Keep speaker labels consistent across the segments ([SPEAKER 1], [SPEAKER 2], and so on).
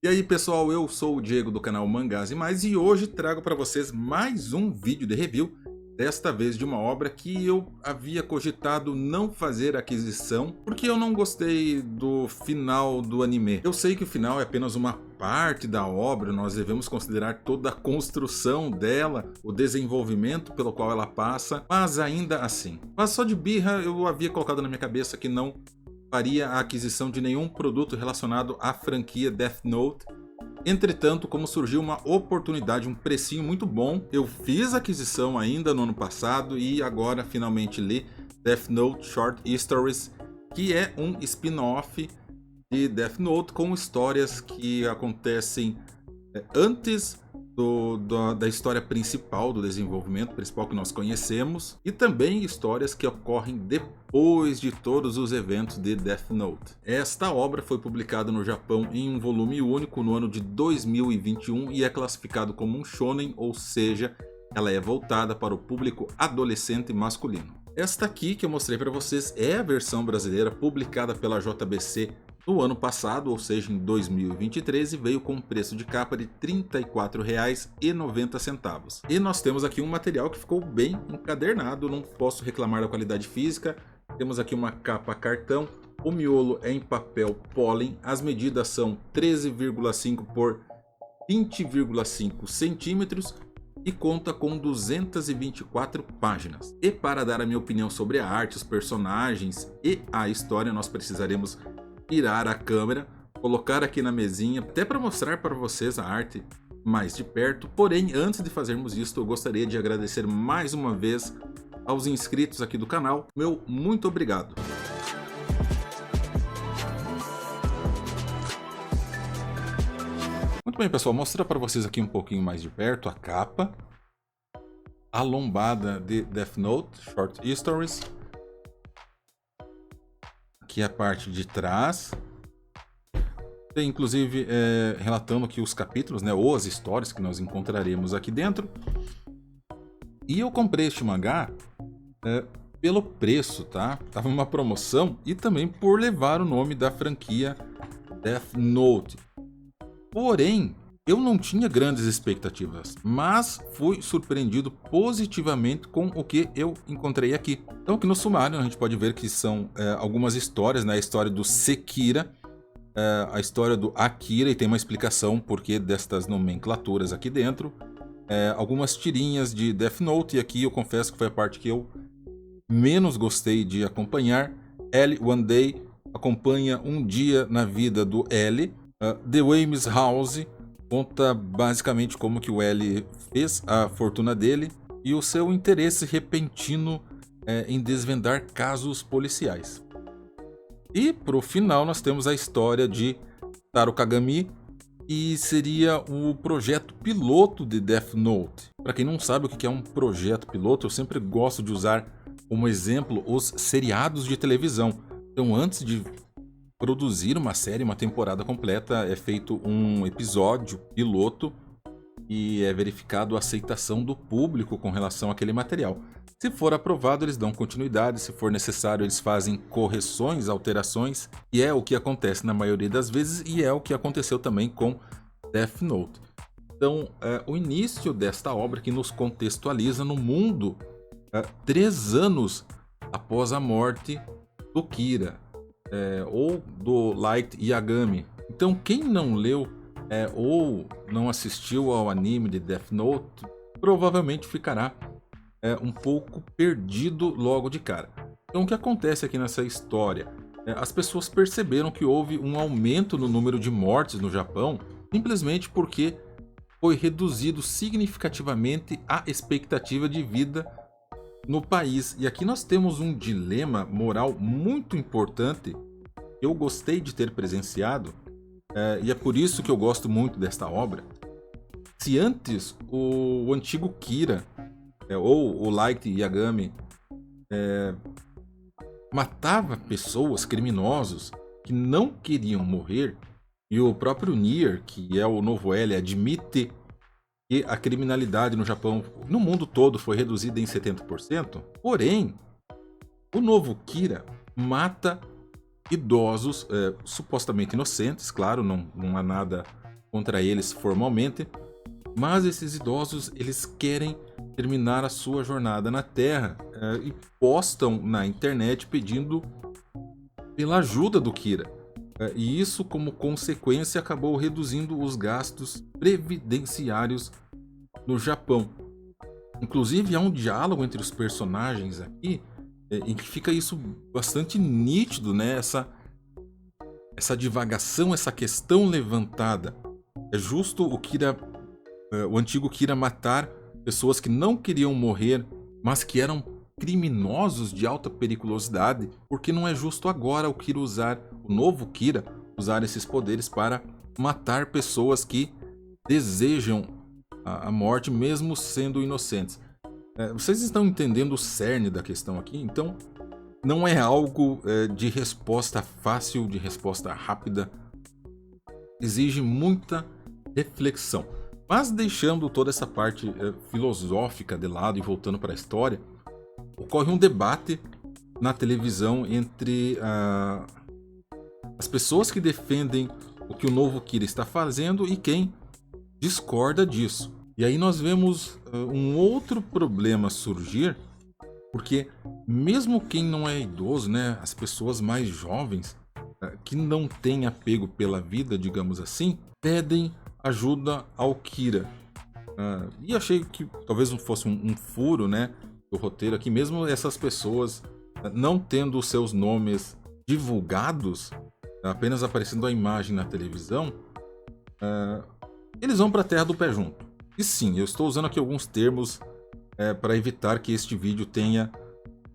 [SPEAKER 1] E aí pessoal, eu sou o Diego do canal Mangás e Mais e hoje trago para vocês mais um vídeo de review, desta vez de uma obra que eu havia cogitado não fazer aquisição porque eu não gostei do final do anime. Eu sei que o final é apenas uma parte da obra, nós devemos considerar toda a construção dela, o desenvolvimento pelo qual ela passa, mas ainda assim. Mas só de birra eu havia colocado na minha cabeça que não faria a aquisição de nenhum produto relacionado à franquia Death Note. Entretanto, como surgiu uma oportunidade, um precinho muito bom, eu fiz a aquisição ainda no ano passado e agora finalmente li Death Note Short Stories, que é um spin-off de Death Note com histórias que acontecem antes da história principal, do desenvolvimento principal que nós conhecemos, e também histórias que ocorrem depois de todos os eventos de Death Note. Esta obra foi publicada no Japão em um volume único no ano de 2021 e é classificado como um shonen, ou seja, ela é voltada para o público adolescente masculino. Esta aqui que eu mostrei para vocês é a versão brasileira publicada pela JBC no ano passado, ou seja, em 2023, e veio com um preço de capa de R$ 34,90. E nós temos aqui um material que ficou bem encadernado, não posso reclamar da qualidade física. Temos aqui uma capa cartão, o miolo é em papel pólen, as medidas são 13,5 por 20,5 centímetros e conta com 224 páginas. E para dar a minha opinião sobre a arte, os personagens e a história, nós precisaremos virar a câmera, colocar aqui na mesinha, até para mostrar para vocês a arte mais de perto. Porém, antes de fazermos isso, eu gostaria de agradecer mais uma vez aos inscritos aqui do canal. Meu muito obrigado. Muito bem, pessoal, mostrar para vocês aqui um pouquinho mais de perto a capa, a lombada de Death Note Short Stories. Aqui a parte de trás, tem inclusive relatando aqui os capítulos, né, ou as histórias que nós encontraremos aqui dentro. E eu comprei este mangá pelo preço, tá? Tava uma promoção e também por levar o nome da franquia Death Note. Porém, eu não tinha grandes expectativas, mas fui surpreendido positivamente com o que eu encontrei aqui. Então aqui no sumário a gente pode ver que são algumas histórias, né? A história do Sekira, a história do Akira, e tem uma explicação por que destas nomenclaturas aqui dentro. Algumas tirinhas de Death Note, e aqui eu confesso que foi a parte que eu menos gostei de acompanhar. L One Day acompanha um dia na vida do L. The Weymouth House conta basicamente como que o L fez a fortuna dele e o seu interesse repentino em desvendar casos policiais. E pro final nós temos a história de Taro Kagami, que seria o projeto piloto de Death Note. Para quem não sabe o que é um projeto piloto, eu sempre gosto de usar como exemplo os seriados de televisão. Então, antes de produzir uma série, uma temporada completa, é feito um episódio piloto e é verificado a aceitação do público com relação àquele material. Se for aprovado, eles dão continuidade, se for necessário, eles fazem correções, alterações, e é o que acontece na maioria das vezes, e é o que aconteceu também com Death Note. Então, o início desta obra que nos contextualiza no mundo 3 anos após a morte do Kira, ou do Light Yagami. Então, quem não leu ou não assistiu ao anime de Death Note, provavelmente ficará um pouco perdido logo de cara. Então, o que acontece aqui nessa história? As pessoas perceberam que houve um aumento no número de mortes no Japão, simplesmente porque foi reduzido significativamente a expectativa de vida no país. E aqui nós temos um dilema moral muito importante que eu gostei de ter presenciado, e é por isso que eu gosto muito desta obra. Se antes o antigo Kira, ou o Light Yagami, matava pessoas, criminosos, que não queriam morrer, e o próprio Nier, que é o novo L, admite que a criminalidade no Japão, no mundo todo, foi reduzida em 70%, porém, o novo Kira mata idosos, supostamente inocentes, claro, não há nada contra eles formalmente, mas esses idosos eles querem terminar a sua jornada na Terra e postam na internet pedindo pela ajuda do Kira. E isso, como consequência, acabou reduzindo os gastos previdenciários no Japão. Inclusive, há um diálogo entre os personagens aqui em que fica isso bastante nítido, né? Essa divagação, essa questão levantada. É justo o antigo Kira matar pessoas que não queriam morrer, mas que eram criminosos de alta periculosidade, porque não é justo agora o novo Kira usar esses poderes para matar pessoas que desejam a morte mesmo sendo inocentes. Vocês estão entendendo o cerne da questão aqui? Então, não é algo de resposta fácil, de resposta rápida. Exige muita reflexão. Mas deixando toda essa parte filosófica de lado e voltando para a história, ocorre um debate na televisão entre as pessoas que defendem o que o novo Kira está fazendo e quem discorda disso. E aí nós vemos um outro problema surgir, porque mesmo quem não é idoso, né, as pessoas mais jovens, que não têm apego pela vida, digamos assim, pedem ajuda ao Kira. E achei que talvez não fosse um furo, né, do roteiro aqui, mesmo essas pessoas não tendo os seus nomes divulgados, apenas aparecendo a imagem na televisão, eles vão para a terra do pé junto. E sim, eu estou usando aqui alguns termos para evitar que este vídeo tenha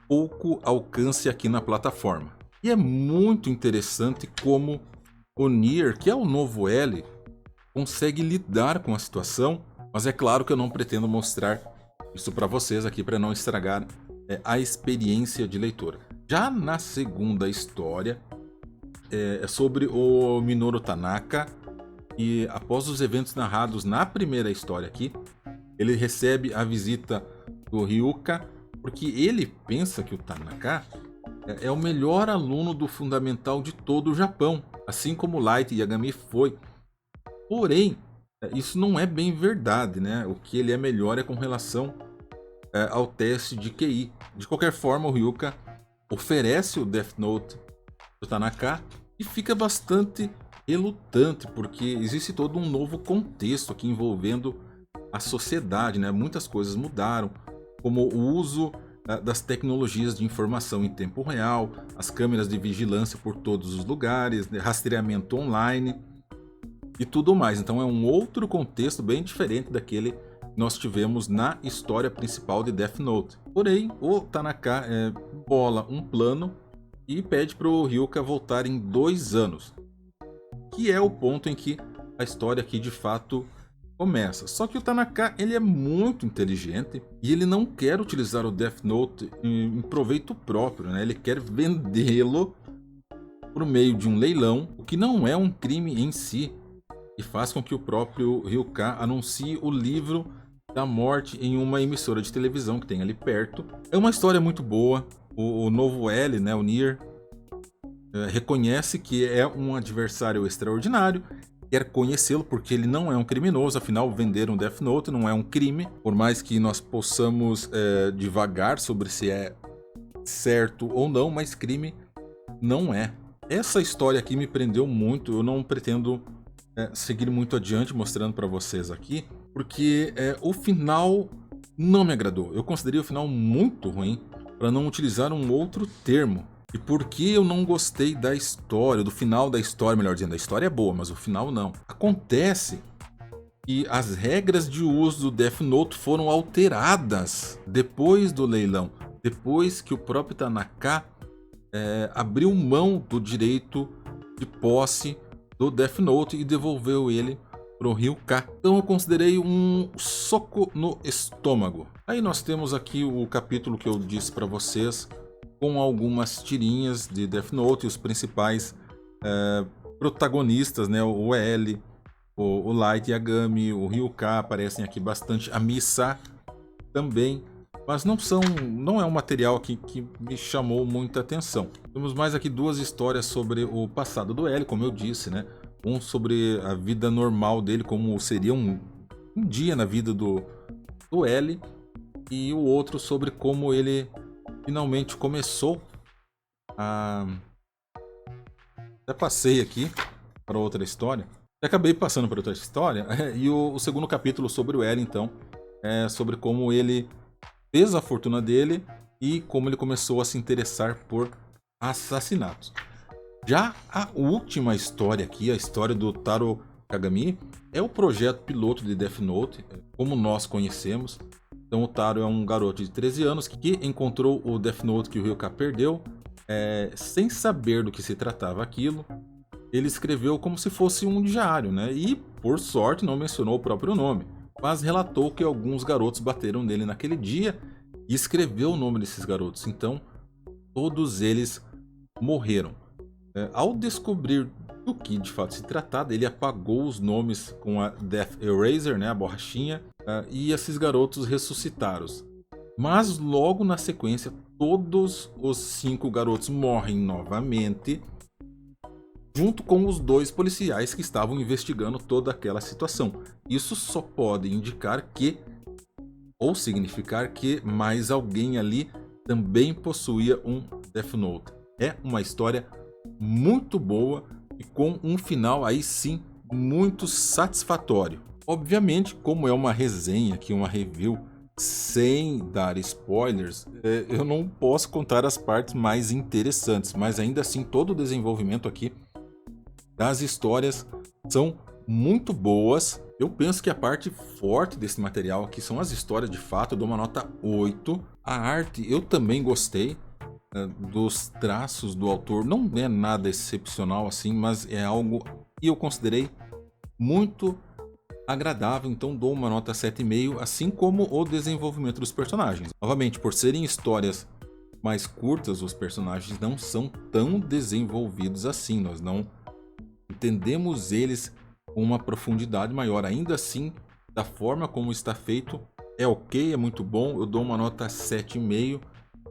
[SPEAKER 1] pouco alcance aqui na plataforma. E é muito interessante como o Nier, que é o novo L, consegue lidar com a situação, mas é claro que eu não pretendo mostrar isso para vocês aqui para não estragar a experiência de leitura. Já na segunda história, é sobre o Minoru Tanaka, e após os eventos narrados na primeira história aqui, ele recebe a visita do Ryuka, porque ele pensa que o Tanaka é o melhor aluno do fundamental de todo o Japão, assim como Light Yagami foi. Porém, isso não é bem verdade, né? O que ele é melhor é com relação ao teste de QI. De qualquer forma, o Ryuka oferece o Death Note do Tanaka e fica bastante relutante, porque existe todo um novo contexto aqui envolvendo a sociedade, né? Muitas coisas mudaram, como o uso das tecnologias de informação em tempo real, as câmeras de vigilância por todos os lugares, né? Rastreamento online e tudo mais. Então é um outro contexto bem diferente daquele que nós tivemos na história principal de Death Note. Porém, o Tanaka bola um plano e pede para o Ryuka voltar em 2 anos, que é o ponto em que a história aqui de fato começa. Só que o Tanaka ele é muito inteligente e ele não quer utilizar o Death Note em proveito próprio, né? Ele quer vendê-lo por meio de um leilão, o que não é um crime em si, e faz com que o próprio Ryuka anuncie o livro da morte em uma emissora de televisão que tem ali perto. É uma história muito boa. O novo L, né, o Nier, reconhece que é um adversário extraordinário, quer conhecê-lo porque ele não é um criminoso, afinal vender um Death Note não é um crime, por mais que nós possamos divagar sobre se é certo ou não, mas crime não é. Essa história aqui me prendeu muito, eu não pretendo seguir muito adiante mostrando para vocês aqui, porque o final não me agradou. Eu considerei o final muito ruim, para não utilizar um outro termo. E por que eu não gostei da história, do final da história, melhor dizendo, a história é boa, mas o final não. Acontece que as regras de uso do Death Note foram alteradas depois do leilão, depois que o próprio Tanaka abriu mão do direito de posse do Death Note e devolveu ele pro Ryuka. Então eu considerei um soco no estômago. Aí nós temos aqui o capítulo que eu disse para vocês, com algumas tirinhas de Death Note e os principais protagonistas, né? O L, o Light Yagami, o Ryuka aparecem aqui bastante, a Misa também, mas não é um material aqui que me chamou muita atenção. Temos mais aqui 2 histórias sobre o passado do L, como eu disse, né? Um sobre a vida normal dele, como seria um dia na vida do L, e o outro sobre como ele finalmente começou a... Até passei aqui para outra história. Acabei passando para outra história. E o segundo capítulo sobre o L, então, é sobre como ele fez a fortuna dele e como ele começou a se interessar por assassinatos. Já a última história aqui, a história do Taro Kagami, é o projeto piloto de Death Note, como nós conhecemos. Então o Taro é um garoto de 13 anos que encontrou o Death Note que o Ryoka perdeu, sem saber do que se tratava aquilo. Ele escreveu como se fosse um diário, né? E, por sorte, não mencionou o próprio nome, mas relatou que alguns garotos bateram nele naquele dia e escreveu o nome desses garotos. Então, todos eles morreram. Ao descobrir do que de fato se tratava, ele apagou os nomes com a Death Eraser, né, a borrachinha, e esses garotos ressuscitaram. Mas logo na sequência, todos os 5 garotos morrem novamente, junto com os 2 policiais que estavam investigando toda aquela situação. Isso só pode indicar que, ou significar que, mais alguém ali também possuía um Death Note. É uma história muito boa e com um final aí sim muito satisfatório. Obviamente, como é uma resenha aqui, uma review, sem dar spoilers, eu não posso contar as partes mais interessantes, mas ainda assim todo o desenvolvimento aqui das histórias são muito boas. Eu penso que a parte forte desse material aqui são as histórias. De fato, eu dou uma nota 8. A arte eu também gostei, dos traços do autor. Não é nada excepcional assim, mas é algo que eu considerei muito agradável, então dou uma nota 7,5, assim como o desenvolvimento dos personagens. Novamente, por serem histórias mais curtas, os personagens não são tão desenvolvidos assim. Nós não entendemos eles com uma profundidade maior. Ainda assim, da forma como está feito, é ok, é muito bom. Eu dou uma nota 7,5,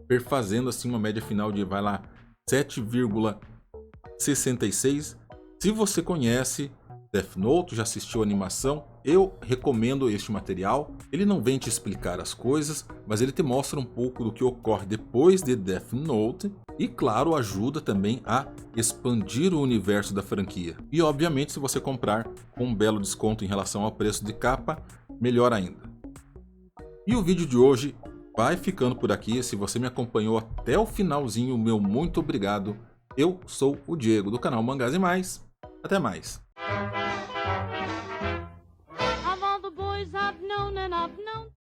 [SPEAKER 1] perfazendo assim uma média final de, vai lá, 7,66. Se você conhece Death Note, já assistiu a animação, eu recomendo este material. Ele não vem te explicar as coisas, mas ele te mostra um pouco do que ocorre depois de Death Note e, claro, ajuda também a expandir o universo da franquia. E, obviamente, se você comprar com um belo desconto em relação ao preço de capa, melhor ainda. E o vídeo de hoje vai ficando por aqui. Se você me acompanhou até o finalzinho, meu muito obrigado. Eu sou o Diego, do canal Mangás e Mais. Até mais!